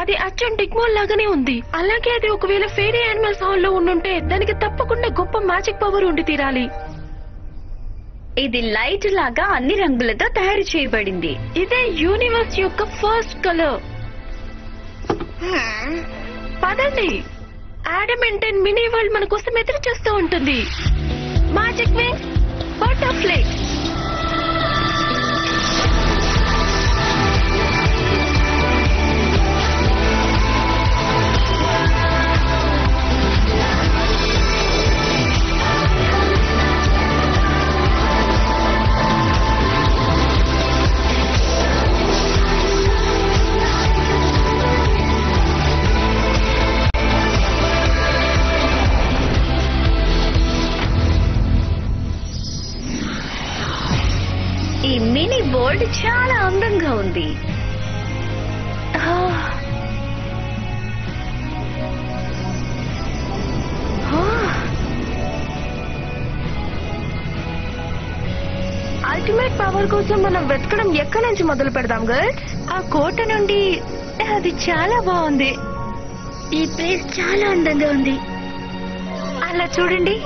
అది అచ్చం డిగ్మోల్ లాగానే ఉంది. అలాగే అది ఒకవేళ ఫెయిరీ యానిమల్స్ హాల్ లో ఉండుంటే దానికి తప్పకుండా గొప్ప మ్యాజిక్ పవర్ ఉండి తీరాలి. ఇది లైట్ లాగా అన్ని రంగులతో తయారు చేయబడింది. ఇదే యూనివర్స్ యొక్క ఫస్ట్ కలర్. పదండి, ఆడమెంటన్ మినీ వరల్డ్ మన కోసం ఎదురు చూస్తూ ఉంటుంది. Magic wings butterfly. ఈ మినీ బోర్డ్ చాలా అందంగా ఉంది. అల్టిమేట్ పవర్ కోసం మనం వెతకడం ఎక్కడి నుంచి మొదలు పెడదాం గర్ల్స్? ఆ కోట నుండి. అది చాలా బాగుంది. ఈ ప్లేస్ చాలా అందంగా ఉంది. అలా చూడండి,